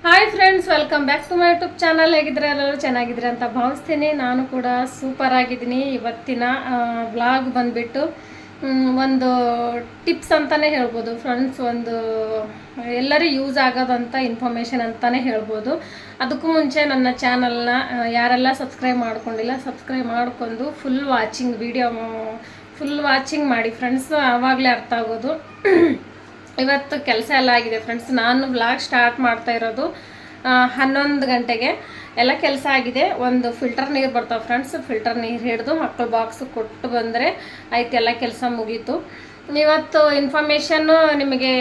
Hi friends, welcome back to my YouTube channel. ಹೇಗಿದ್ರೆ ಎಲ್ಲರೂ ಚೆನ್ನಾಗಿದ್ರೆ ಅಂತ ಭಾವಿಸ್ತೀನಿ. ನಾನು ಕೂಡ ಸೂಪರ್ ಆಗಿದ್ದೀನಿ. ಇವತ್ತಿನ ವ್ಲಾಗ್ ಬಂದುಬಿಟ್ಟು ಒಂದು ಟಿಪ್ಸ್ ಅಂತಲೇ ಹೇಳ್ಬೋದು ಫ್ರೆಂಡ್ಸ್. ಒಂದು ಎಲ್ಲರೂ ಯೂಸ್ ಆಗೋದಂಥ ಇನ್ಫಾರ್ಮೇಷನ್ ಅಂತಲೇ ಹೇಳ್ಬೋದು. ಅದಕ್ಕೂ ಮುಂಚೆ ನನ್ನ ಚಾನಲ್ನ ಯಾರೆಲ್ಲ ಸಬ್ಸ್ಕ್ರೈಬ್ ಮಾಡ್ಕೊಂಡಿಲ್ಲ, ಸಬ್ಸ್ಕ್ರೈಬ್ ಮಾಡ್ಕೊಂಡು ಫುಲ್ ವಾಚಿಂಗ್ ಮಾಡಿ ಫ್ರೆಂಡ್ಸ್. ಆವಾಗಲೇ ಅರ್ಥ ಆಗೋದು. ಇವತ್ತು ಕೆಲಸ ಎಲ್ಲ ಆಗಿದೆ ಫ್ರೆಂಡ್ಸ್. ನಾನು ವ್ಲಾಗ್ ಸ್ಟಾರ್ಟ್ ಮಾಡ್ತಾ ಇರೋದು 11 ಗಂಟೆಗೆ. ಎಲ್ಲ ಕೆಲಸ ಆಗಿದೆ. ಒಂದು ಫಿಲ್ಟರ್ ನೀರು ಬರ್ತಾವೆ ಫ್ರೆಂಡ್ಸ್. ಫಿಲ್ಟರ್ ನೀರು ಹಿಡಿದು ಮಕ್ಕಳು ಬಾಕ್ಸ್ ಕೊಟ್ಟು ಬಂದರೆ ಆಯ್ತು, ಎಲ್ಲ ಕೆಲಸ ಮುಗೀತು. ಇವತ್ತು ಇನ್ಫಾರ್ಮೇಷನ್ನು ನಿಮಗೆ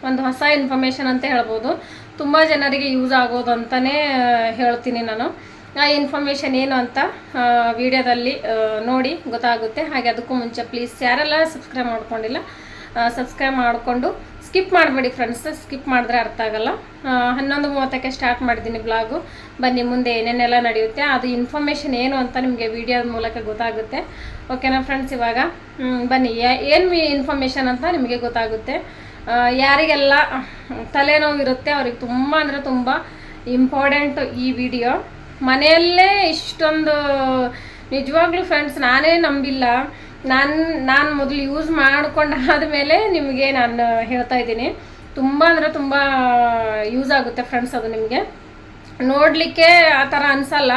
ಒಂದು ಹೊಸ ಇನ್ಫಾರ್ಮೇಷನ್ ಅಂತ ಹೇಳ್ಬೋದು. ತುಂಬ ಜನರಿಗೆ ಯೂಸ್ ಆಗೋದು ಅಂತಲೇ ಹೇಳ್ತೀನಿ ನಾನು. ಆ ಇನ್ಫಾರ್ಮೇಷನ್ ಏನು ಅಂತ ವಿಡಿಯೋದಲ್ಲಿ ನೋಡಿ ಗೊತ್ತಾಗುತ್ತೆ. ಹಾಗೆ ಅದಕ್ಕೂ ಮುಂಚೆ ಪ್ಲೀಸ್ ಯಾರೆಲ್ಲ ಸಬ್ಸ್ಕ್ರೈಬ್ ಮಾಡ್ಕೊಂಡಿಲ್ಲ, ಸಬ್ಸ್ಕ್ರೈಬ್ ಮಾಡಿಕೊಂಡು ಸ್ಕಿಪ್ ಮಾಡಬೇಡಿ ಫ್ರೆಂಡ್ಸ್. ಸ್ಕಿಪ್ ಮಾಡಿದ್ರೆ ಅರ್ಥ ಆಗಲ್ಲ. 11:30ಕ್ಕೆ ಸ್ಟಾರ್ಟ್ ಮಾಡಿದ್ದೀನಿ ಬ್ಲಾಗು. ಬನ್ನಿ, ಮುಂದೆ ಏನೇನೆಲ್ಲ ನಡೆಯುತ್ತೆ ಅದು ಇನ್ಫಾರ್ಮೇಷನ್ ಏನು ಅಂತ ನಿಮಗೆ ವಿಡಿಯೋದ ಮೂಲಕ ಗೊತ್ತಾಗುತ್ತೆ. ಓಕೆನಾ ಫ್ರೆಂಡ್ಸ್? ಇವಾಗ ಬನ್ನಿ, ಏನು ಇನ್ಫಾರ್ಮೇಷನ್ ಅಂತ ನಿಮಗೆ ಗೊತ್ತಾಗುತ್ತೆ. ಯಾರಿಗೆಲ್ಲ ತಲೆನೋವು ಇರುತ್ತೆ ಅವ್ರಿಗೆ ತುಂಬ ಅಂದರೆ ತುಂಬ ಇಂಪಾರ್ಟೆಂಟ್ ಈ ವಿಡಿಯೋ. ಮನೆಯಲ್ಲೇ ಇಷ್ಟೊಂದು ನಿಜವಾಗ್ಲೂ ಫ್ರೆಂಡ್ಸ್ ನಾನೇ ನಂಬಿಲ್ಲ. ನಾನು ಮೊದಲು ಯೂಸ್ ಮಾಡ್ಕೊಂಡಾದ ಮೇಲೆ ನಿಮಗೆ ನಾನು ಹೇಳ್ತಾ ಇದ್ದೀನಿ. ತುಂಬ ಅಂದರೆ ತುಂಬ ಯೂಸ್ ಆಗುತ್ತೆ ಫ್ರೆಂಡ್ಸ್. ಅದು ನಿಮಗೆ ನೋಡಲಿಕ್ಕೆ ಆ ಥರ ಅನಿಸಲ್ಲ.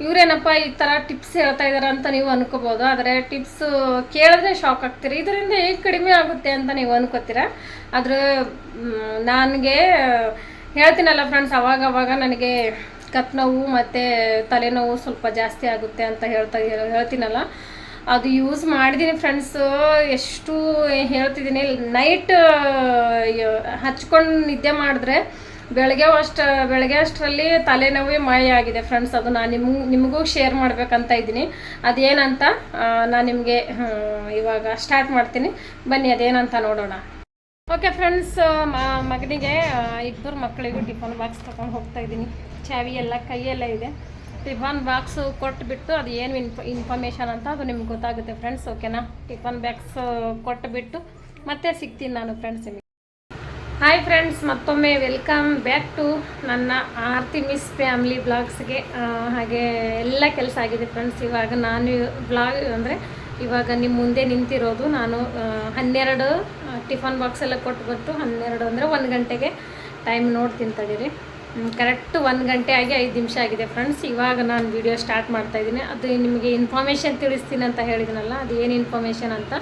ಇವರೇನಪ್ಪ ಈ ಥರ ಟಿಪ್ಸ್ ಹೇಳ್ತಾ ಇದ್ದಾರೆ ಅಂತ ನೀವು ಅನ್ಕೋಬೋದು. ಆದರೆ ಟಿಪ್ಸ್ ಕೇಳಿದ್ರೆ ಶಾಕ್ ಆಗ್ತೀರಿ. ಇದರಿಂದ ಹೇಗೆ ಕಡಿಮೆ ಆಗುತ್ತೆ ಅಂತ ನೀವು ಅನ್ಕೋತೀರ. ಆದರೆ ನನಗೆ ಹೇಳ್ತೀನಲ್ಲ ಫ್ರೆಂಡ್ಸ್, ಅವಾಗವಾಗ ನನಗೆ ಕತ್ತು ನೋವು ಮತ್ತು ತಲೆನೋವು ಸ್ವಲ್ಪ ಜಾಸ್ತಿ ಆಗುತ್ತೆ ಅಂತ ಹೇಳ್ತೀನಲ್ಲ, ಅದು ಯೂಸ್ ಮಾಡಿದ್ದೀನಿ ಫ್ರೆಂಡ್ಸು. ಎಷ್ಟು ಹೇಳ್ತಿದ್ದೀನಿ, ನೈಟ್ ಹಚ್ಕೊಂಡು ನಿದ್ದೆ ಮಾಡಿದ್ರೆ ಬೆಳಗ್ಗೆ ಅಷ್ಟರಲ್ಲಿ ತಲೆನೋವೇ ಮಾಯ ಆಗಿದೆ ಫ್ರೆಂಡ್ಸ್. ಅದು ನಾನು ನಿಮಗೂ ಶೇರ್ ಮಾಡ್ಬೇಕಂತ ಇದ್ದೀನಿ. ಅದೇನಂತ ನಾನು ನಿಮಗೆ ಇವಾಗ ಸ್ಟಾರ್ಟ್ ಮಾಡ್ತೀನಿ. ಬನ್ನಿ, ಅದೇನಂತ ನೋಡೋಣ. ಓಕೆ ಫ್ರೆಂಡ್ಸ್, ಮಗನಿಗೆ 2 ಮಕ್ಕಳಿಗೂ ಟಿಫನ್ ಬಾಕ್ಸ್ ತೊಗೊಂಡು ಹೋಗ್ತಾ ಇದ್ದೀನಿ. ಚಾವಿ ಎಲ್ಲ ಕೈಯೆಲ್ಲ ಇದೆ. ಟಿಫನ್ ಬಾಕ್ಸು ಕೊಟ್ಟುಬಿಟ್ಟು ಅದು ಏನು ಇನ್ಫಾರ್ಮೇಷನ್ ಅಂತ ಅದು ನಿಮ್ಗೆ ಗೊತ್ತಾಗುತ್ತೆ ಫ್ರೆಂಡ್ಸ್. ಓಕೆನಾ? ಟಿಫನ್ ಬಾಕ್ಸ್ ಕೊಟ್ಟುಬಿಟ್ಟು ಮತ್ತೆ ಸಿಗ್ತೀನಿ ನಾನು ಫ್ರೆಂಡ್ಸ್ ನಿಮಗೆ. ಹಾಯ್ ಫ್ರೆಂಡ್ಸ್, ಮತ್ತೊಮ್ಮೆ ವೆಲ್ಕಮ್ ಬ್ಯಾಕ್ ಟು ನನ್ನ ಆರ್ತಿ ಮಿಸ್ ಫ್ಯಾಮಿಲಿ ಬ್ಲಾಗ್ಸ್ಗೆ. ಹಾಗೆ ಎಲ್ಲ ಕೆಲಸ ಆಗಿದೆ ಫ್ರೆಂಡ್ಸ್. ಇವಾಗ ನಾನು ಬ್ಲಾಗ್ ಅಂದರೆ ಇವಾಗ ನಿಮ್ಮ ಮುಂದೆ ನಿಂತಿರೋದು ನಾನು 12 ಟಿಫನ್ ಬಾಕ್ಸ್ ಎಲ್ಲ ಕೊಟ್ಟುಬಿಟ್ಟು 12 ಅಂದರೆ 1 ಗಂಟೆಗೆ ಟೈಮ್ ನೋಡ್ತೀನಿ ತಡೀರಿ. ಕರೆಕ್ಟ್ 1 ಗಂಟೆ ಆಗಿ 5 ನಿಮಿಷ ಆಗಿದೆ ಫ್ರೆಂಡ್ಸ್. ಇವಾಗ ನಾನು ವಿಡಿಯೋ ಸ್ಟಾರ್ಟ್ ಮಾಡ್ತಾಯಿದ್ದೀನಿ. ಅದು ನಿಮಗೆ ಇನ್ಫಾರ್ಮೇಷನ್ ತಿಳಿಸ್ತೀನಿ ಅಂತ ಹೇಳಿದ್ದೀನಲ್ಲ, ಅದು ಏನು ಇನ್ಫಾರ್ಮೇಷನ್ ಅಂತ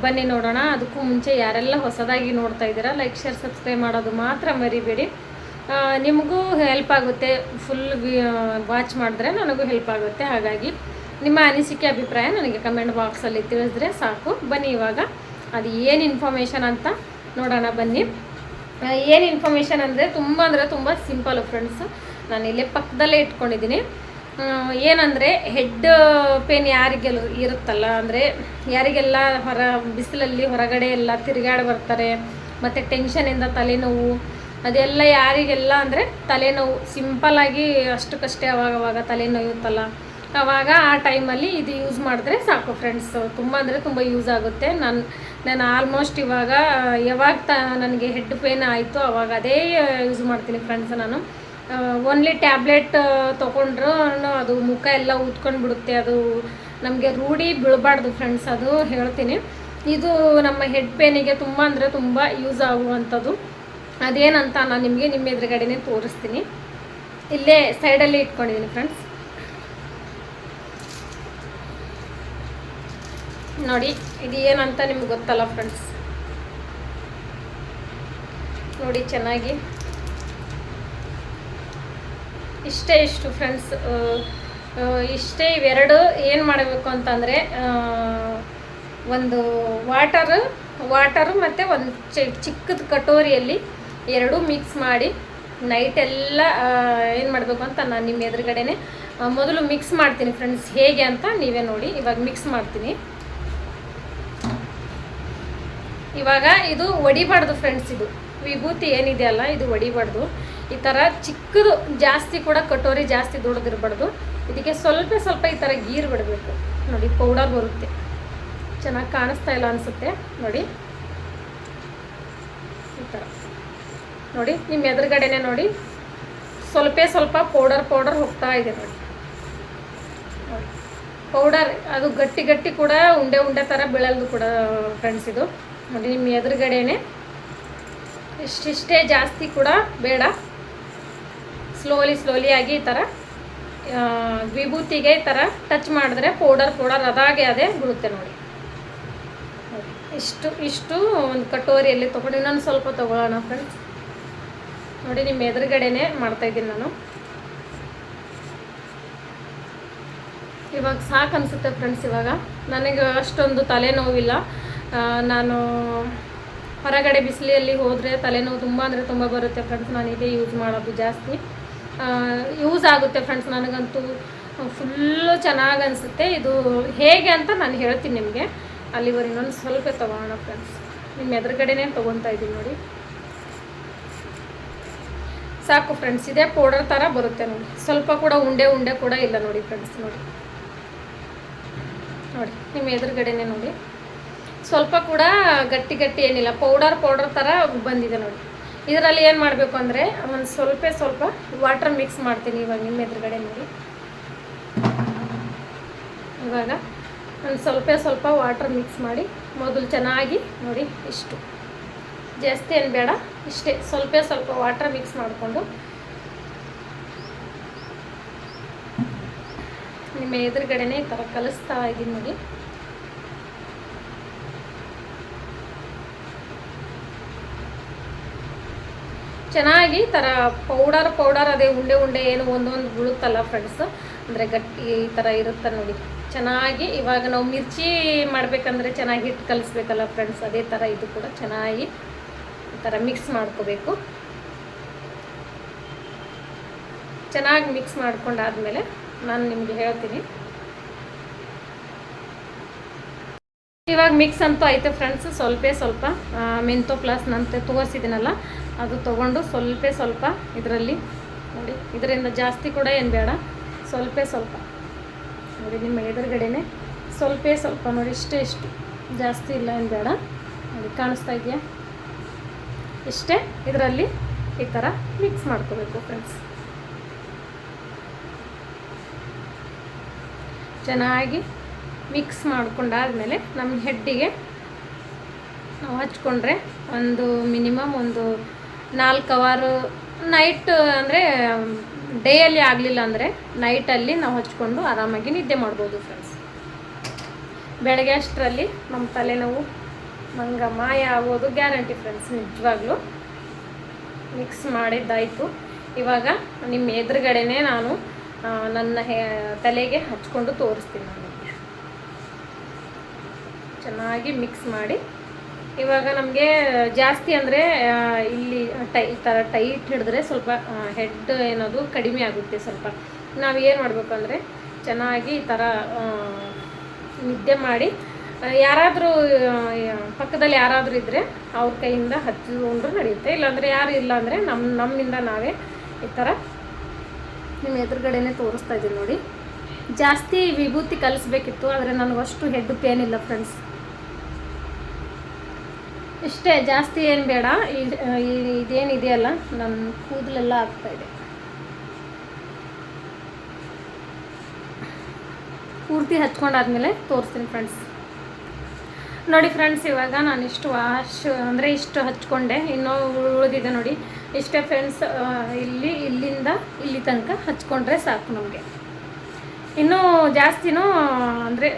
ಬನ್ನಿ ನೋಡೋಣ. ಅದಕ್ಕೂ ಮುಂಚೆ ಯಾರೆಲ್ಲ ಹೊಸದಾಗಿ ನೋಡ್ತಾ ಇದ್ದೀರಾ, ಲೈಕ್ ಶೇರ್ ಸಬ್ಸ್ಕ್ರೈಬ್ ಮಾಡೋದು ಮಾತ್ರ ಮರಿಬೇಡಿ. ನಿಮಗೂ ಹೆಲ್ಪ್ ಆಗುತ್ತೆ. ಫುಲ್ ವಾಚ್ ಮಾಡಿದ್ರೆ ನನಗೂ ಹೆಲ್ಪ್ ಆಗುತ್ತೆ. ಹಾಗಾಗಿ ನಿಮ್ಮ ಅನಿಸಿಕೆ ಅಭಿಪ್ರಾಯ ನನಗೆ ಕಮೆಂಟ್ ಬಾಕ್ಸಲ್ಲಿ ತಿಳಿಸಿದ್ರೆ ಸಾಕು. ಬನ್ನಿ, ಇವಾಗ ಅದು ಏನು ಇನ್ಫಾರ್ಮೇಷನ್ ಅಂತ ನೋಡೋಣ. ಬನ್ನಿ. ಏನು ಇನ್ಫಾರ್ಮೇಷನ್ ಅಂದರೆ ತುಂಬ ಸಿಂಪಲ್ ಫ್ರೆಂಡ್ಸ್. ನಾನು ಇಲ್ಲೇ ಪಕ್ಕದಲ್ಲೇ ಇಟ್ಕೊಂಡಿದ್ದೀನಿ. ಏನಂದರೆ ಹೆಡ್ ಪೇನ್ ಯಾರಿಗೆಲ್ಲ ಇರುತ್ತಲ್ಲ, ಅಂದರೆ ಯಾರಿಗೆಲ್ಲ ಬಿಸಿಲಲ್ಲಿ ಹೊರಗಡೆ ಎಲ್ಲ ತಿರುಗಾಡಿ ಬರ್ತಾರೆ ಮತ್ತು ಟೆನ್ಷನಿಂದ ತಲೆನೋವು ಅದೆಲ್ಲ ಯಾರಿಗೆಲ್ಲ ಅಂದರೆ ತಲೆನೋವು ಸಿಂಪಲ್ಲಾಗಿ ಅಷ್ಟಕ್ಕಷ್ಟೇ ಅವಾಗವಾಗ ತಲೆನೋಯುತ್ತಲ್ಲ, ಆವಾಗ ಆ ಟೈಮಲ್ಲಿ ಇದು ಯೂಸ್ ಮಾಡಿದ್ರೆ ಸಾಕು ಫ್ರೆಂಡ್ಸ್. ತುಂಬ ಅಂದರೆ ತುಂಬ ಯೂಸ್ ಆಗುತ್ತೆ. ನಾನು ಆಲ್ಮೋಸ್ಟ್ ಇವಾಗ ಯಾವಾಗ ನನಗೆ ಹೆಡ್ ಪೇನ್ ಆಯಿತು ಅವಾಗ ಅದೇ ಯೂಸ್ ಮಾಡ್ತೀನಿ ಫ್ರೆಂಡ್ಸ್. ನಾನು ಓನ್ಲಿ ಟ್ಯಾಬ್ಲೆಟ್ ತೊಗೊಂಡ್ರು ಅದು ಮುಖ ಎಲ್ಲ ಊದ್ಕೊಂಡು ಬಿಡುತ್ತೆ. ಅದು ನಮಗೆ ರೂಢಿ ಬೀಳಬಾರ್ದು ಫ್ರೆಂಡ್ಸ್, ಅದು ಹೇಳ್ತೀನಿ. ಇದು ನಮ್ಮ ಹೆಡ್ ಪೇನಿಗೆ ತುಂಬ ಅಂದರೆ ತುಂಬ ಯೂಸ್ ಆಗುವಂಥದ್ದು. ಅದೇನಂತ ನಾನು ನಿಮಗೆ ನಿಮ್ಮ ಎದುರುಗಡೆನೇ ತೋರಿಸ್ತೀನಿ. ಇಲ್ಲೇ ಸೈಡಲ್ಲಿ ಇಟ್ಕೊಂಡಿದ್ದೀನಿ ಫ್ರೆಂಡ್ಸ್. ನೋಡಿ, ಇದು ಏನಂತ ನಿಮ್ಗೆ ಗೊತ್ತಲ್ಲ ಫ್ರೆಂಡ್ಸ್. ನೋಡಿ ಚೆನ್ನಾಗಿ. ಇಷ್ಟು ಫ್ರೆಂಡ್ಸ್. ಇವೆರಡು ಏನು ಮಾಡಬೇಕು ಅಂತಂದರೆ, ಒಂದು ವಾಟರು ಮತ್ತು ಒಂದು ಚಿಕ್ಕದ ಕಟೋರಿಯಲ್ಲಿ ಎರಡೂ ಮಿಕ್ಸ್ ಮಾಡಿ ನೈಟೆಲ್ಲ ಏನು ಮಾಡಬೇಕು ಅಂತ ನಾನು ನಿಮ್ಮ ಎದುರುಗಡೆನೆ ಮೊದಲು ಮಿಕ್ಸ್ ಮಾಡ್ತೀನಿ ಫ್ರೆಂಡ್ಸ್. ಹೇಗೆ ಅಂತ ನೀವೇ ನೋಡಿ. ಇವಾಗ ಮಿಕ್ಸ್ ಮಾಡ್ತೀನಿ. ಇವಾಗ ಇದು ಒಡಿಬಾರ್ದು ಫ್ರೆಂಡ್ಸ್. ಇದು ವಿಭೂತಿ ಏನಿದೆಯಲ್ಲ, ಇದು ಒಡಿಬಾರ್ದು. ಈ ಥರ ಚಿಕ್ಕದು, ಜಾಸ್ತಿ ಕೂಡ ಕಟೋರಿ ಜಾಸ್ತಿ ದೊಡ್ಡದಿರಬಾರ್ದು. ಇದಕ್ಕೆ ಸ್ವಲ್ಪ ಈ ಥರ ಗೀರು ಬಿಡಬೇಕು. ನೋಡಿ, ಪೌಡರ್ ಬರುತ್ತೆ. ಚೆನ್ನಾಗಿ ಕಾಣಿಸ್ತಾ ಇಲ್ಲ ಅನಿಸುತ್ತೆ ನೋಡಿ. ಈ ಥರ ನೋಡಿ ನಿಮ್ಮ ಎದುರುಗಡೆನೆ ನೋಡಿ ಸ್ವಲ್ಪ ಪೌಡರ್ ಹೋಗ್ತಾ ಇದೆ ನೋಡಿ. ಪೌಡರ್ ಅದು ಗಟ್ಟಿ ಕೂಡ ಉಂಡೆ ಥರ ಬೀಳಲ್ದು ಕೂಡ ಫ್ರೆಂಡ್ಸ್. ಇದು ನೋಡಿ ನಿಮ್ಮ ಎದುರುಗಡೆನೆ ಇಷ್ಟೇ, ಜಾಸ್ತಿ ಕೂಡ ಬೇಡ. ಸ್ಲೋಲಿ ಆಗಿ ಈ ಥರ ವಿಭೂತಿಗೆ ಈ ಥರ ಟಚ್ ಮಾಡಿದ್ರೆ ಪೌಡರ್ ಅದಾಗೆ ಅದೇ ಬೀಳುತ್ತೆ ನೋಡಿ. ಇಷ್ಟು ಒಂದು ಕಟೋರಿಯಲ್ಲಿ ತೊಗೊಂಡು ಇನ್ನೊಂದು ಸ್ವಲ್ಪ ತೊಗೊಳ್ಳೋಣ ಫ್ರೆಂಡ್ಸ್. ನೋಡಿ ನಿಮ್ಮ ಎದುರುಗಡೆನೆ ಮಾಡ್ತಾಯಿದ್ದೀನಿ ನಾನು. ಇವಾಗ ಸಾಕು ಅನಿಸುತ್ತೆ ಫ್ರೆಂಡ್ಸ್. ಇವಾಗ ನನಗೆ ಅಷ್ಟೊಂದು ತಲೆನೋವಿಲ್ಲ. ನಾನು ಹೊರಗಡೆ ಬಿಸಿಲಲ್ಲಿ ಹೋದರೆ ತಲೆನೋವು ತುಂಬ ಬರುತ್ತೆ ಫ್ರೆಂಡ್ಸ್. ನಾನು ಇದೇ ಯೂಸ್ ಮಾಡೋದು ಜಾಸ್ತಿ. ಯೂಸ್ ಆಗುತ್ತೆ ಫ್ರೆಂಡ್ಸ್. ನನಗಂತೂ ಫುಲ್ಲು ಚೆನ್ನಾಗಿ ಅನಿಸುತ್ತೆ. ಇದು ಹೇಗೆ ಅಂತ ನಾನು ಹೇಳ್ತೀನಿ ನಿಮಗೆ. ಅಲ್ಲಿವರೆಗೆ ಇನ್ನೊಂದು ಸ್ವಲ್ಪ ತೊಗೊಳ್ಳೋಣ ಫ್ರೆಂಡ್ಸ್. ನಿಮ್ಮ ಎದುರುಗಡೆನೇ ತೊಗೊತಾ ಇದ್ದೀನಿ ನೋಡಿ. ಸಾಕು ಫ್ರೆಂಡ್ಸ್. ಇದೇ ಪೌಡರ್ ಥರ ಬರುತ್ತೆ ನೋಡಿ. ಸ್ವಲ್ಪ ಕೂಡ ಉಂಡೆ ಕೂಡ ಇಲ್ಲ ನೋಡಿ ಫ್ರೆಂಡ್ಸ್. ನೋಡಿ ನಿಮ್ಮ ಎದುರುಗಡೆನೇ ನೋಡಿ. ಸ್ವಲ್ಪ ಕೂಡ ಗಟ್ಟಿ ಏನಿಲ್ಲ, ಪೌಡರ್ ಥರ ಬಂದಿದೆ ನೋಡಿ. ಇದರಲ್ಲಿ ಏನು ಮಾಡಬೇಕು ಅಂದರೆ ಒಂದು ಸ್ವಲ್ಪ ವಾಟರ್ ಮಿಕ್ಸ್ ಮಾಡ್ತೀನಿ ಇವಾಗ ನಿಮ್ಮ ಎದುರುಗಡೆ ನೋಡಿ. ಇವಾಗ ಒಂದು ಸ್ವಲ್ಪ ವಾಟರ್ ಮಿಕ್ಸ್ ಮಾಡಿ ಮೊದಲು ಚೆನ್ನಾಗಿ ನೋಡಿ. ಇಷ್ಟು ಜಾಸ್ತಿ ಏನು ಬೇಡ, ಇಷ್ಟೇ ಸ್ವಲ್ಪ ವಾಟರ್ ಮಿಕ್ಸ್ ಮಾಡಿಕೊಂಡು ನಿಮ್ಮ ಎದುರುಗಡೆನೇ ಈ ಥರ ಕಲಿಸ್ತಾ ಇದ್ದೀನಿ ನೋಡಿ. ಚೆನ್ನಾಗಿ ಈ ಥರ ಪೌಡರ್ ಅದೇ ಉಂಡೆ ಏನು ಒಂದೊಂದು ಬೀಳುತ್ತಲ್ಲ ಫ್ರೆಂಡ್ಸ್, ಅಂದರೆ ಗಟ್ಟಿ ಈ ಥರ ಇರುತ್ತೆ ನೋಡಿ. ಚೆನ್ನಾಗಿ ಇವಾಗ ನಾವು ಮಿರ್ಚಿ ಮಾಡಬೇಕಂದ್ರೆ ಚೆನ್ನಾಗಿ ಹಿಟ್ಟು ಕಲಿಸ್ಬೇಕಲ್ಲ ಫ್ರೆಂಡ್ಸ್, ಅದೇ ಥರ ಇದು ಕೂಡ ಚೆನ್ನಾಗಿ ಈ ಥರ ಮಿಕ್ಸ್ ಮಾಡ್ಕೋಬೇಕು. ಚೆನ್ನಾಗಿ ಮಿಕ್ಸ್ ಮಾಡ್ಕೊಂಡಾದ್ಮೇಲೆ ನಾನು ನಿಮಗೆ ಹೇಳ್ತೀನಿ. ಇವಾಗ ಮಿಕ್ಸ್ ಅಂತೂ ಐತೆ ಫ್ರೆಂಡ್ಸ್. ಸ್ವಲ್ಪ ಮೆಂಥೋ ಪ್ಲಸ್ ನಂತೆ ತೋರಿಸಿದ್ದೀನಲ್ಲ ಅದು ತೊಗೊಂಡು ಸ್ವಲ್ಪ ಇದರಲ್ಲಿ ನೋಡಿ. ಇದರಿಂದ ಜಾಸ್ತಿ ಕೂಡ ಏನು ಬೇಡ, ಸ್ವಲ್ಪ ನೋಡಿ. ನಿಮ್ಮ ಎದುರುಗಡೆನೆ ಸ್ವಲ್ಪ ನೋಡಿ. ಇಷ್ಟು ಜಾಸ್ತಿ ಇಲ್ಲ, ಏನು ಬೇಡ ನೋಡಿ. ಕಾಣಿಸ್ತಾ ಇದೆಯಾ? ಇಷ್ಟೇ. ಇದರಲ್ಲಿ ಈ ಥರ ಮಿಕ್ಸ್ ಮಾಡ್ಕೋಬೇಕು ಫ್ರೆಂಡ್ಸ್. ಚೆನ್ನಾಗಿ ಮಿಕ್ಸ್ ಮಾಡ್ಕೊಂಡಾದ್ಮೇಲೆ ನಮ್ಮ ಹೆಡ್ಡಿಗೆ ನಾವು ಹಚ್ಕೊಂಡ್ರೆ ಒಂದು ಮಿನಿಮಮ್ ಒಂದು 4 ಅವರ್ ನೈಟ್, ಅಂದರೆ ಡೇಯಲ್ಲಿ ಆಗಲಿಲ್ಲ ಅಂದರೆ ನೈಟಲ್ಲಿ ನಾವು ಹಚ್ಕೊಂಡು ಆರಾಮಾಗಿ ನಿದ್ದೆ ಮಾಡ್ಬೋದು ಫ್ರೆಂಡ್ಸ್. ಬೆಳಗ್ಗೆ ಅಷ್ಟರಲ್ಲಿ ನಮ್ಮ ತಲೆನೋವು ಮಾಯ ಆಗೋದು ಗ್ಯಾರಂಟಿ ಫ್ರೆಂಡ್ಸ್. ನಿಜವಾಗ್ಲೂ ಮಿಕ್ಸ್ ಮಾಡಿದ್ದಾಯಿತು. ಇವಾಗ ನಿಮ್ಮ ಎದುರುಗಡೆನೇ ನಾನು ನನ್ನ ತಲೆಗೆ ಹಚ್ಕೊಂಡು ತೋರಿಸ್ತೀನಿ ನಾನು. ಚೆನ್ನಾಗಿ ಮಿಕ್ಸ್ ಮಾಡಿ ಇವಾಗ ನಮಗೆ ಜಾಸ್ತಿ ಅಂದರೆ ಇಲ್ಲಿ ಈ ಥರ ಟೈಟ್ ಹಿಡಿದ್ರೆ ಸ್ವಲ್ಪ ಹೆಡ್ ಏನೋದು ಕಡಿಮೆ ಆಗುತ್ತೆ. ಸ್ವಲ್ಪ ನಾವು ಏನು ಮಾಡಬೇಕು ಅಂದರೆ ಚೆನ್ನಾಗಿ ಈ ಥರ ನಿದ್ದೆ ಮಾಡಿ, ಯಾರಾದರೂ ಪಕ್ಕದಲ್ಲಿ ಯಾರಾದರೂ ಇದ್ದರೆ ಅವ್ರ ಕೈಯಿಂದ ಹಚ್ಚಿಕೊಂಡ್ರೂ ನಡೆಯುತ್ತೆ. ಇಲ್ಲಾಂದರೆ ಯಾರು ಇಲ್ಲ ಅಂದರೆ ನಮ್ಮಿಂದ ನಾವೇ ಈ ಥರ ನಿಮ್ಮ ಎದುರುಗಡೆನೇ ತೋರಿಸ್ತಾ ಇದ್ದೀನಿ ನೋಡಿ. ಜಾಸ್ತಿ ವಿಭೂತಿ ಕಲಿಸ್ಬೇಕಿತ್ತು, ಆದರೆ ನನಗಷ್ಟು ಹೆಡ್ ಪೇನ್ ಇಲ್ಲ ಫ್ರೆಂಡ್ಸ್. ಇಷ್ಟೇ, ಜಾಸ್ತಿ ಏನು ಬೇಡ. ಇದೇನಿದೆಯಲ್ಲ ನನ್ನ ಕೂದಲೆಲ್ಲ ಆಗ್ತಾಯಿದೆ. ಪೂರ್ತಿ ಹಚ್ಕೊಂಡಾದ್ಮೇಲೆ ತೋರಿಸ್ತೀನಿ ಫ್ರೆಂಡ್ಸ್. ನೋಡಿ ಫ್ರೆಂಡ್ಸ್, ಇವಾಗ ನಾನು ಇಷ್ಟು ಇಷ್ಟು ಹಚ್ಕೊಂಡೆ. ಇನ್ನೂ ಉಳಿದಿದೆ ನೋಡಿ. ಇಷ್ಟೇ ಫ್ರೆಂಡ್ಸ್. ಇಲ್ಲಿಂದ ಇಲ್ಲಿ ತನಕ ಹಚ್ಕೊಂಡ್ರೆ ಸಾಕು ನಮಗೆ. ಇನ್ನೂ ಜಾಸ್ತಿನೂ ಅಂದರೆ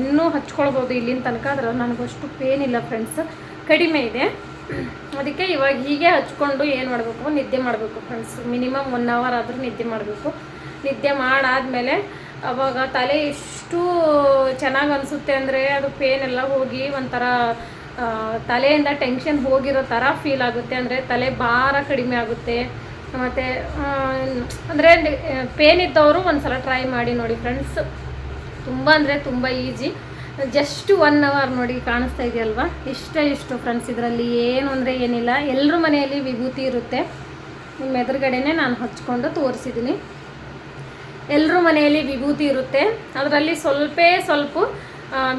ಇನ್ನೂ ಹಚ್ಕೊಳ್ಬೋದು ಇಲ್ಲಿನ ತನಕ. ಆದರೆ ನನಗಷ್ಟು ಪೇನ್ ಇಲ್ಲ ಫ್ರೆಂಡ್ಸ್, ಕಡಿಮೆ ಇದೆ. ಅದಕ್ಕೆ ಇವಾಗ ಹೀಗೆ ಹಚ್ಕೊಂಡು ಏನು ಮಾಡಬೇಕು, ನಿದ್ದೆ ಮಾಡಬೇಕು ಫ್ರೆಂಡ್ಸ್. ಮಿನಿಮಮ್ 1 ಅವರ್ ಆದರೂ ನಿದ್ದೆ ಮಾಡಬೇಕು. ನಿದ್ದೆ ಮಾಡಾದಮೇಲೆ ಅವಾಗ ತಲೆ ಎಷ್ಟು ಚೆನ್ನಾಗಿ ಅನಿಸುತ್ತೆ ಅಂದರೆ ಅದು ಪೇನ್ ಎಲ್ಲ ಹೋಗಿ ಒಂಥರ ತಲೆಯಿಂದ ಟೆನ್ಷನ್ ಹೋಗಿರೋ ಥರ ಫೀಲ್ ಆಗುತ್ತೆ. ಅಂದರೆ ತಲೆ ಭಾರ ಕಡಿಮೆ ಆಗುತ್ತೆ. ಮತ್ತು ಅಂದರೆ ಪೇನ್ ಇದ್ದವರು ಒಂದು ಸಲ ಟ್ರೈ ಮಾಡಿ ನೋಡಿ ಫ್ರೆಂಡ್ಸ್. ತುಂಬ ಅಂದರೆ ತುಂಬ ಈಜಿ. ಜಸ್ಟ್ 1 ಅವರ್ ನೋಡಿ. ಕಾಣಿಸ್ತಾ ಇದೆಯಲ್ವಾ? ಇಷ್ಟು ಫ್ರೆಂಡ್ಸ್. ಇದರಲ್ಲಿ ಏನು ಅಂದರೆ ಏನಿಲ್ಲ. ಎಲ್ಲರ ಮನೆಯಲ್ಲಿ ವಿಭೂತಿ ಇರುತ್ತೆ. ನಿಮ್ಮ ಎದುರುಗಡೆನೇ ನಾನು ಹಚ್ಕೊಂಡು ತೋರಿಸಿದ್ದೀನಿ. ಎಲ್ಲರ ಮನೆಯಲ್ಲಿ ವಿಭೂತಿ ಇರುತ್ತೆ. ಅದರಲ್ಲಿ ಸ್ವಲ್ಪ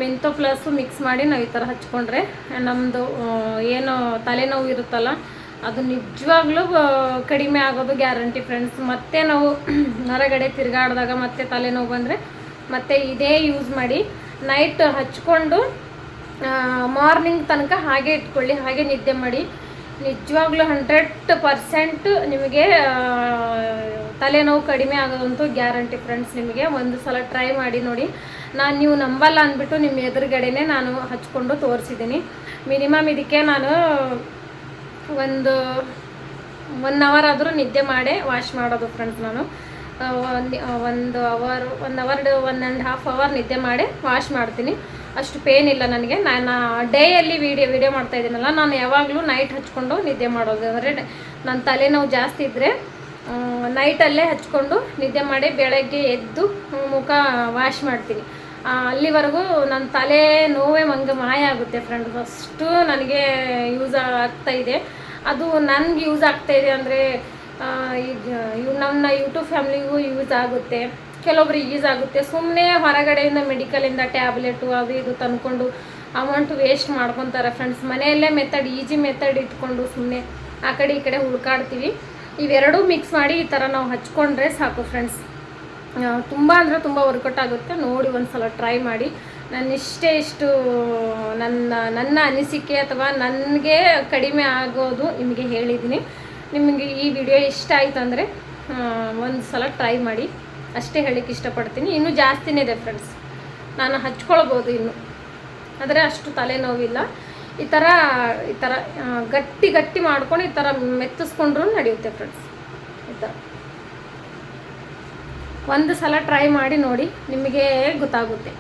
ಮೆಂಥೋ ಪ್ಲಸ್ ಮಿಕ್ಸ್ ಮಾಡಿ ನಾವು ಈ ಥರ ಹಚ್ಕೊಂಡ್ರೆ ನಮ್ಮದು ಏನು ತಲೆನೋವು ಇರುತ್ತಲ್ಲ ಅದು ನಿಜವಾಗ್ಲೂ ಕಡಿಮೆ ಆಗೋದು ಗ್ಯಾರಂಟಿ ಫ್ರೆಂಡ್ಸ್. ಮತ್ತೆ ನಾವು ಹೊರಗಡೆ ತಿರುಗಾಡಿದಾಗ ಮತ್ತೆ ತಲೆನೋವು ಬಂದರೆ ಮತ್ತೆ ಇದೇ ಯೂಸ್ ಮಾಡಿ. ನೈಟ್ ಹಚ್ಕೊಂಡು ಮಾರ್ನಿಂಗ್ ತನಕ ಹಾಗೆ ಇಟ್ಕೊಳ್ಳಿ, ಹಾಗೆ ನಿದ್ದೆ ಮಾಡಿ. ನಿಜವಾಗ್ಲೂ 100% ನಿಮಗೆ ತಲೆನೋವು ಕಡಿಮೆ ಆಗೋದಂತೂ ಗ್ಯಾರಂಟಿ ಫ್ರೆಂಡ್ಸ್. ನಿಮಗೆ ಒಂದು ಸಲ ಟ್ರೈ ಮಾಡಿ ನೋಡಿ. ನೀವು ನಂಬಲ್ಲ ಅಂದ್ಬಿಟ್ಟು ನಿಮ್ಮ ಎದುರುಗಡೆನೇ ನಾನು ಹಚ್ಕೊಂಡು ತೋರಿಸಿದ್ದೀನಿ. ಮಿನಿಮಮ್ ಇದಕ್ಕೆ ನಾನು ಒಂದು 1 ಅವರ್ ಆದರೂ ನಿದ್ದೆ ಮಾಡೇ ವಾಶ್ ಮಾಡೋದು ಫ್ರೆಂಡ್ಸ್. ನಾನು 1 ಅವರ್ 1.5 ಅವರ್ ನಿದ್ದೆ ಮಾಡಿ ವಾಶ್ ಮಾಡ್ತೀನಿ. ಅಷ್ಟು ಪೇನ್ ಇಲ್ಲ ನನಗೆ. ನಾನು ಡೇಯಲ್ಲಿ ವಿಡಿಯೋ ಮಾಡ್ತಾ ಇದ್ದೀನಲ್ಲ, ನಾನು ಯಾವಾಗಲೂ ನೈಟ್ ಹಚ್ಕೊಂಡು ನಿದ್ದೆ ಮಾಡೋದು. ಅಂದರೆ ನನ್ನ ತಲೆನೋವು ಜಾಸ್ತಿ ಇದ್ದರೆ ನೈಟಲ್ಲೇ ಹಚ್ಕೊಂಡು ನಿದ್ದೆ ಮಾಡಿ ಬೆಳಗ್ಗೆ ಎದ್ದು ಮುಖ ವಾಶ್ ಮಾಡ್ತೀನಿ. ಅಲ್ಲಿವರೆಗೂ ನನ್ನ ತಲೆ ನೋವೇ ಮಾಯ ಆಗುತ್ತೆ ಫ್ರೆಂಡ್ಸ್. ಅಷ್ಟು ನನಗೆ ಯೂಸ್ ಆಗ್ತಾಯಿದೆ. ಅದು ನನಗೆ ಯೂಸ್ ಆಗ್ತಾಯಿದೆ ಅಂದರೆ ನನ್ನ ಯೂಟ್ಯೂಬ್ ಫ್ಯಾಮ್ಲಿಗೂ ಯೂಸ್ ಆಗುತ್ತೆ, ಕೆಲವೊಬ್ರಿಗೆ ಯೂಸ್ ಆಗುತ್ತೆ. ಸುಮ್ಮನೆ ಹೊರಗಡೆಯಿಂದ ಮೆಡಿಕಲಿಂದ ಟ್ಯಾಬ್ಲೆಟು ಅದು ಇದು ತಂದ್ಕೊಂಡು ಅಮೌಂಟ್ ವೇಸ್ಟ್ ಮಾಡ್ಕೊತಾರೆ ಫ್ರೆಂಡ್ಸ್. ಮನೆಯಲ್ಲೇ ಈಜಿ ಮೆಥಡ್ ಇಟ್ಕೊಂಡು ಸುಮ್ಮನೆ ಆ ಕಡೆ ಈ ಕಡೆ ಹುಡುಕಾಡ್ತೀವಿ. ಇವೆರಡೂ ಮಿಕ್ಸ್ ಮಾಡಿ ಈ ಥರ ನಾವು ಹಚ್ಕೊಂಡ್ರೆ ಸಾಕು ಫ್ರೆಂಡ್ಸ್. ತುಂಬ ಅಂದರೆ ತುಂಬ ವರ್ಕೌಟ್ ಆಗುತ್ತೆ. ನೋಡಿ ಒಂದು ಸಲ ಟ್ರೈ ಮಾಡಿ. ನಾನು ಇಷ್ಟು ನನ್ನ ಅನಿಸಿಕೆ ಅಥವಾ ನನಗೆ ಕಡಿಮೆ ಆಗೋದು ನಿಮಗೆ ಹೇಳಿದ್ದೀನಿ. ನಿಮಗೆ ಈ ವಿಡಿಯೋ ಇಷ್ಟ ಆಯಿತು ಅಂದರೆ ಒಂದು ಸಲ ಟ್ರೈ ಮಾಡಿ, ಅಷ್ಟೇ ಹೇಳಲಿಕ್ಕೆ ಇಷ್ಟಪಡ್ತೀನಿ. ಇನ್ನೂ ಜಾಸ್ತಿನೇ ಇದೆ ಫ್ರೆಂಡ್ಸ್, ನಾನು ಹಚ್ಕೊಳ್ಬೋದು ಇನ್ನು, ಆದರೆ ಅಷ್ಟು ತಲೆನೋವಿಲ್ಲ. ಈ ಥರ ಗಟ್ಟಿ ಮಾಡ್ಕೊಂಡು ಈ ಥರ ಮೆತ್ತಿಸ್ಕೊಂಡ್ರೂ ನಡೆಯುತ್ತೆ ಫ್ರೆಂಡ್ಸ್. ಈ ಥರ ಒಂದು ಸಲ ಟ್ರೈ ಮಾಡಿ ನೋಡಿ, ನಿಮಗೆ ಗೊತ್ತಾಗುತ್ತೆ.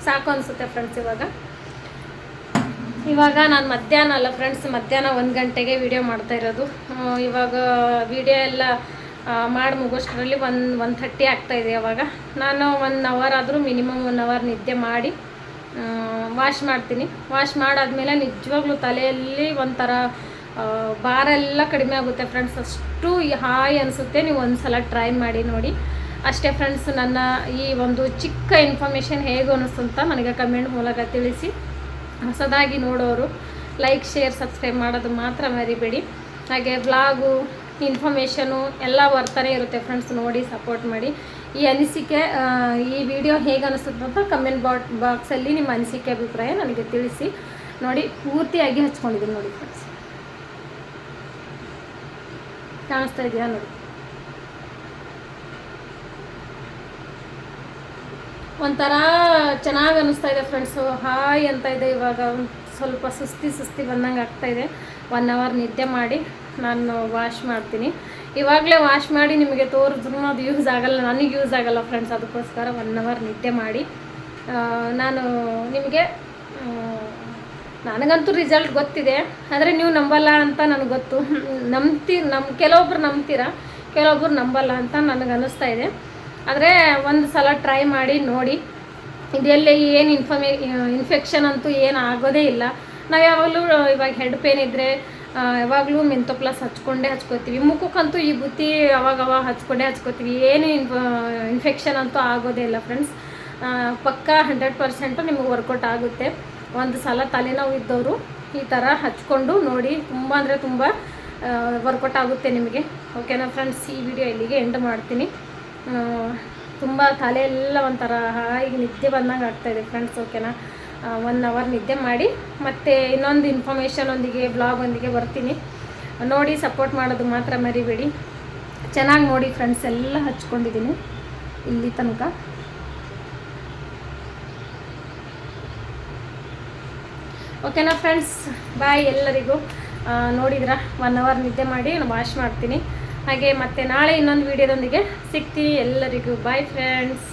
ಸಾಕು ಅನಿಸುತ್ತೆ ಫ್ರೆಂಡ್ಸ್. ಇವಾಗ ನಾನು ಮಧ್ಯಾಹ್ನ ಅಲ್ಲ ಫ್ರೆಂಡ್ಸ್, ಮಧ್ಯಾಹ್ನ 1 ಗಂಟೆಗೆ ವಿಡಿಯೋ ಮಾಡ್ತಾ ಇರೋದು. ಇವಾಗ ವಿಡಿಯೋ ಎಲ್ಲ ಮಾಡಿ ಮುಗೋಷ್ಟರಲ್ಲಿ 1:30 ಆಗ್ತಾಯಿದೆ. ಅವಾಗ ನಾನು 1 ಅವರ್ ಆದರೂ ಮಿನಿಮಮ್ 1 ಅವರ್ ನಿದ್ದೆ ಮಾಡಿ ವಾಶ್ ಮಾಡ್ತೀನಿ. ವಾಶ್ ಮಾಡಾದ್ಮೇಲೆ ನಿಜವಾಗ್ಲೂ ತಲೆಯಲ್ಲಿ ಒಂಥರ ಭಾರೆಲ್ಲ ಕಡಿಮೆ ಆಗುತ್ತೆ ಫ್ರೆಂಡ್ಸ್. ಅಷ್ಟು ಹಾಯ್ ಅನಿಸುತ್ತೆ. ನೀವು ಒಂದು ಸಲ ಟ್ರೈ ಮಾಡಿ ನೋಡಿ ಅಷ್ಟೇ ಫ್ರೆಂಡ್ಸ್. ನನ್ನ ಈ ಒಂದು ಚಿಕ್ಕ ಇನ್ಫಾರ್ಮೇಷನ್ ಹೇಗೆ ಅನ್ನಿಸ್ತು ಅಂತ ನನಗೆ ಕಮೆಂಟ್ ಮೂಲಕ ತಿಳಿಸಿ. ಹೊಸದಾಗಿ ನೋಡೋರು ಲೈಕ್, ಶೇರ್, ಸಬ್ಸ್ಕ್ರೈಬ್ ಮಾಡೋದು ಮಾತ್ರ ಮರಿಬೇಡಿ. ಹಾಗೆ ವ್ಲಾಗು, ಇನ್ಫಾರ್ಮೇಷನು ಎಲ್ಲ ಬರ್ತಾನೆ ಇರುತ್ತೆ ಫ್ರೆಂಡ್ಸ್. ನೋಡಿ ಸಪೋರ್ಟ್ ಮಾಡಿ. ಈ ಅನಿಸಿಕೆ, ಈ ವಿಡಿಯೋ ಹೇಗೆ ಅನಿಸುತ್ತೆ ಅಂತ ಕಮೆಂಟ್ ಬಾಕ್ಸಲ್ಲಿ ನಿಮ್ಮ ಅನಿಸಿಕೆ, ಅಭಿಪ್ರಾಯ ನನಗೆ ತಿಳಿಸಿ. ನೋಡಿ ಪೂರ್ತಿಯಾಗಿ ಹಚ್ಕೊಂಡಿದ್ದೀನಿ ನೋಡಿ ಫ್ರೆಂಡ್ಸ್. ಕಾಣಿಸ್ತಾ ಇದೆಯಾ ನೋಡಿ. ಒಂಥರ ಚೆನ್ನಾಗಿ ಅನ್ನಿಸ್ತಾ ಇದೆ ಫ್ರೆಂಡ್ಸು. ಹಾಯ್ ಅಂತ ಇದೆ. ಇವಾಗ ಸ್ವಲ್ಪ ಸುಸ್ತಿ ಬಂದಂಗೆ ಆಗ್ತಾಯಿದೆ. 1 ಅವರ್ ನಿದ್ದೆ ಮಾಡಿ ನಾನು ವಾಶ್ ಮಾಡ್ತೀನಿ. ಇವಾಗಲೇ ವಾಶ್ ಮಾಡಿ ನಿಮಗೆ ತೋರಿದ್ರೂ ಅದು ಯೂಸ್ ಆಗಲ್ಲ, ನನಗೆ ಯೂಸ್ ಆಗಲ್ಲ ಫ್ರೆಂಡ್ಸ್. ಅದಕ್ಕೋಸ್ಕರ 1 ಅವರ್ ನಿದ್ದೆ ಮಾಡಿ ನಾನು ನಿಮಗೆ, ನನಗಂತೂ ರಿಸಲ್ಟ್ ಗೊತ್ತಿದೆ, ಆದರೆ ನೀವು ನಂಬಲ್ಲ ಅಂತ ನನಗೆ ಗೊತ್ತು. ಕೆಲವೊಬ್ರು ನಂಬ್ತೀರಾ, ಕೆಲವೊಬ್ರು ನಂಬಲ್ಲ ಅಂತ ನನಗೆ ಅನ್ನಿಸ್ತಾ ಇದೆ. ಆದರೆ ಒಂದು ಸಲ ಟ್ರೈ ಮಾಡಿ ನೋಡಿ. ಇದೆಲ್ಲ ಏನು ಇನ್ಫೆಕ್ಷನ್ ಅಂತೂ ಏನು ಆಗೋದೇ ಇಲ್ಲ. ನಾವು ಯಾವಾಗಲೂ ಇವಾಗ ಹೆಡ್ ಪೇನ್ ಇದ್ದರೆ ಯಾವಾಗಲೂ ಮೆಂತೋ ಪ್ಲಸ್ ಹಚ್ಕೋತೀವಿ. ಮುಖಕ್ಕಂತೂ ಈ ಬುತ್ತಿ ಅವಾಗವಾಗ ಹಚ್ಕೋತೀವಿ. ಏನು ಇನ್ಫೆಕ್ಷನ್ ಅಂತೂ ಆಗೋದೇ ಇಲ್ಲ ಫ್ರೆಂಡ್ಸ್. ಪಕ್ಕ 100% ನಿಮಗೆ ವರ್ಕೌಟ್ ಆಗುತ್ತೆ. ಒಂದು ಸಲ ತಲೆನೋವು ಇದ್ದವರು ಈ ಥರ ಹಚ್ಕೊಂಡು ನೋಡಿ. ತುಂಬ ಅಂದರೆ ತುಂಬ ವರ್ಕೌಟ್ ಆಗುತ್ತೆ ನಿಮಗೆ. ಓಕೆನಾ ಫ್ರೆಂಡ್ಸ್, ಈ ವಿಡಿಯೋ ಇಲ್ಲಿಗೆ ಎಂಡ್ ಮಾಡ್ತೀನಿ. ತುಂಬ ತಲೆಯೆಲ್ಲ ಒಂಥರ ಹಾಗೆ ನಿದ್ದೆ ಬಂದಂಗೆ ಆಗ್ತಾಯಿದೆ ಫ್ರೆಂಡ್ಸ್. ಓಕೆನಾ, 1 ಅವರ್ ನಿದ್ದೆ ಮಾಡಿ ಮತ್ತೆ ಇನ್ನೊಂದು ಇನ್ಫಾರ್ಮೇಷನೊಂದಿಗೆ ಬ್ಲಾಗೊಂದಿಗೆ ಬರ್ತೀನಿ. ನೋಡಿ ಸಪೋರ್ಟ್ ಮಾಡೋದು ಮಾತ್ರ ಮರಿಬೇಡಿ. ಚೆನ್ನಾಗಿ ನೋಡಿ ಫ್ರೆಂಡ್ಸ್, ಎಲ್ಲ ಹಚ್ಕೊಂಡಿದ್ದೀನಿ ಇಲ್ಲಿ ತನಕ. ಓಕೆನಾ ಫ್ರೆಂಡ್ಸ್, ಬಾಯ್ ಎಲ್ಲರಿಗೂ. ನೋಡಿದ್ರ 1 ಅವರ್ ನಿದ್ದೆ ಮಾಡಿ ನಾನು ವಾಶ್ ಮಾಡ್ತೀನಿ. ಹಾಗೆ ಮತ್ತೆ ನಾಳೆ ಇನ್ನೊಂದು ವಿಡಿಯೋದೊಂದಿಗೆ ಸಿಗ್ತೀನಿ. ಎಲ್ಲರಿಗೂ ಬಾಯ್ ಫ್ರೆಂಡ್ಸ್.